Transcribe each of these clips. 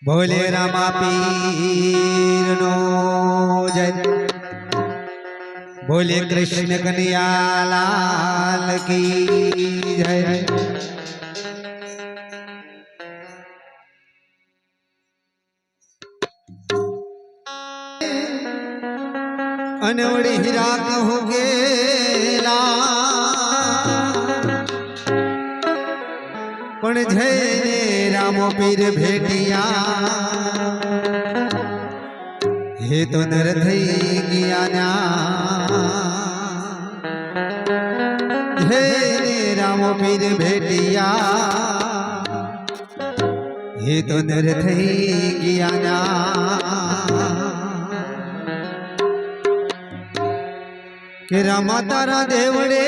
भोले रामा पीर no जय। भोले कृष्ण कन्हैया लाल की जय। अनवड़ी हीरा हो गेला पण जय रामो पीर भेटिया हे तो नर थई गया जय रामो पीर भेटिया हे तो नर थई गया के रामा तारा देवड़े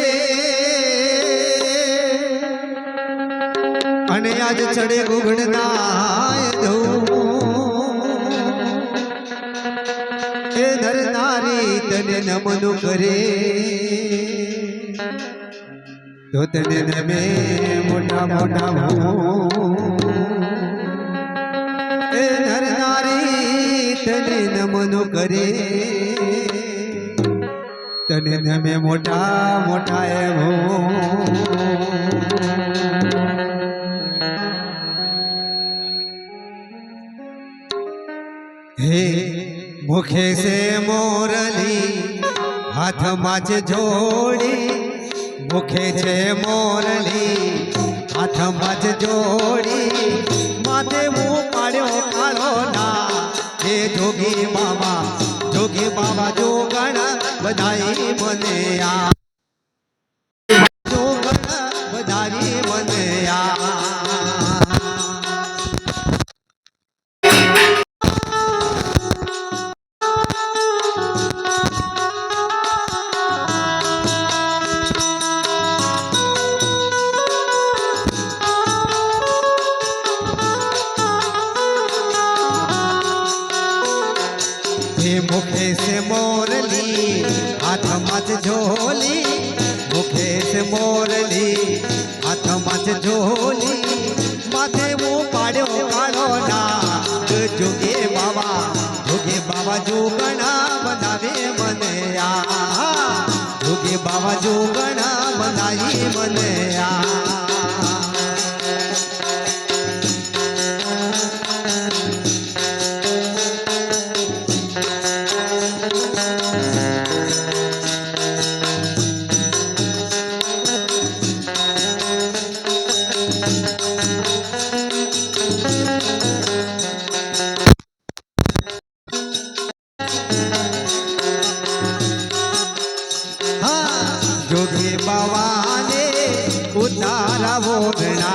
अने आज चढ़े गुगड़ना हे नर नारी तने नमनु करे तो तने नमे मोटा मोटा हे नर नारी तने नमनु करे तने नमे मोटा मोटा हे मुखे से मोरली हाथ माच जोड़ी मुखे से मोरली हाथ माच जोड़ी माथे मुँह पाड़ो कालो ना हे जोगी बाबा जो गण बधाई मने आ जो गण बधाई मने आ मुखे से मोरली हाथ मच झोली मुखे से मोरली हाथ मच झोली माथे मुँह पाड़ो काढ़ो ना जोगे बाबा जोगना बनावे मने आ जोगे बाबा जोगना बनाई मने आ जोगी बाबा ने उतारा वोरना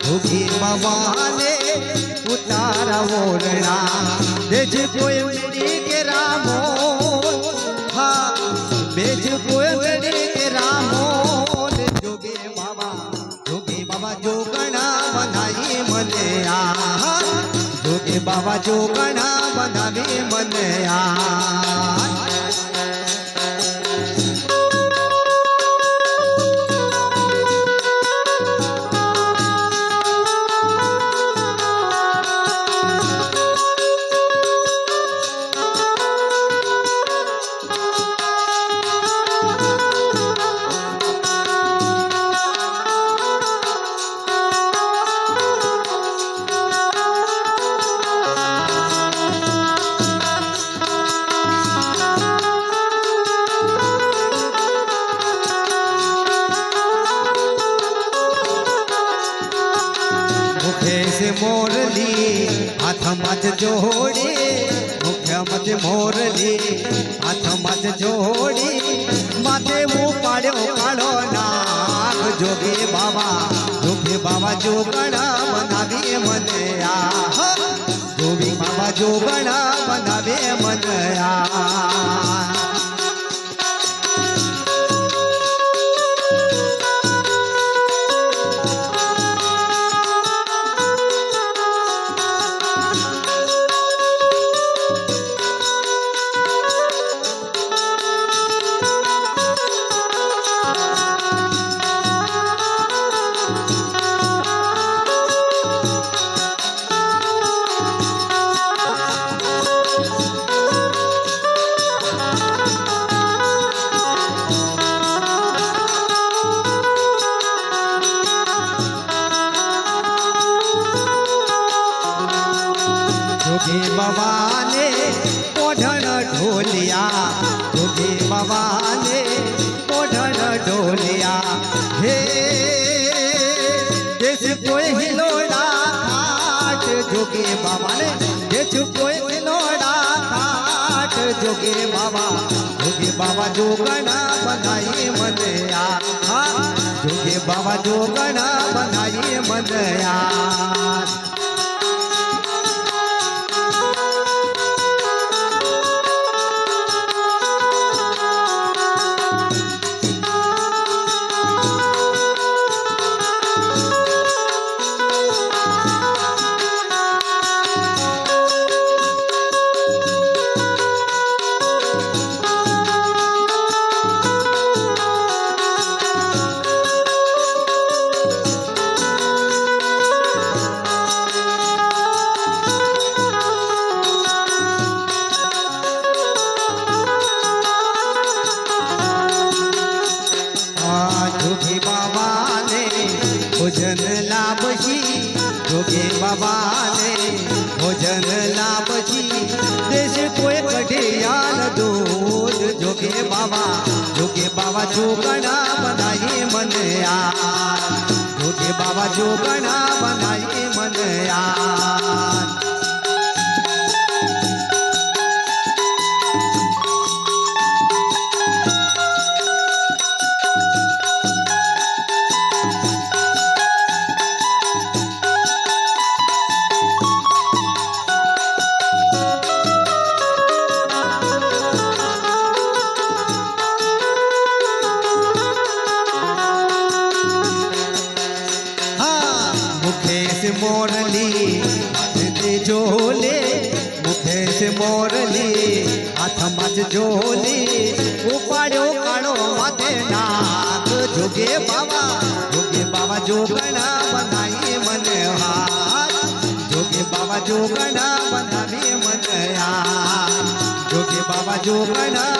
जोगी बाबा ने उतारा वोरना बेच कोई के रामो हाँ बेच कोई के रामो जोगी बाबा जोगना बनाई मने आ जोगी बाबा जोगना बनावी मने आ मोरली हाथ मच जोड़ी मुख्य मच मोरली हाथ मच जोड़ी माथे मुँह पाड़ो काढ़ो नाग जोगी बाबा जोगना बनावे मने आ जोगी बाबा जोगना बनावे मने आ જોગી બાવાને કોઢણ ઢોલિયા જોગી બાવાને કોઢણ ઢોલિયા હે દેશ કોઈ હિલોડા ખાટ જોગી બાવાને દેશ કોઈ હિલોડા ખાટ જોગી બાવા જોગણા બનાઈ મને આ જોગી બાવા જોગણા બનાઈ મને આ જોગી બાવાને ભોજન લાભશી જોગી બાવાને ભોજન લાભશી દેશ કોઈ કઢિયાલ દૂધ જોગી બાવા જોગણા બનાઈ મને આ જોગી બાવા જોગણા બનાઈ મને આ મોરલી હાથે જોલે મુખે સે મોરલી હાથમાં જ જોલી ઉપાડ્યો કાળો માથે નાગ જોગે બાવા જોગણા બનાવી મને હાથ જોગે બાવા જોગણા બનાવી મને આ જોગે બાવા જોગણા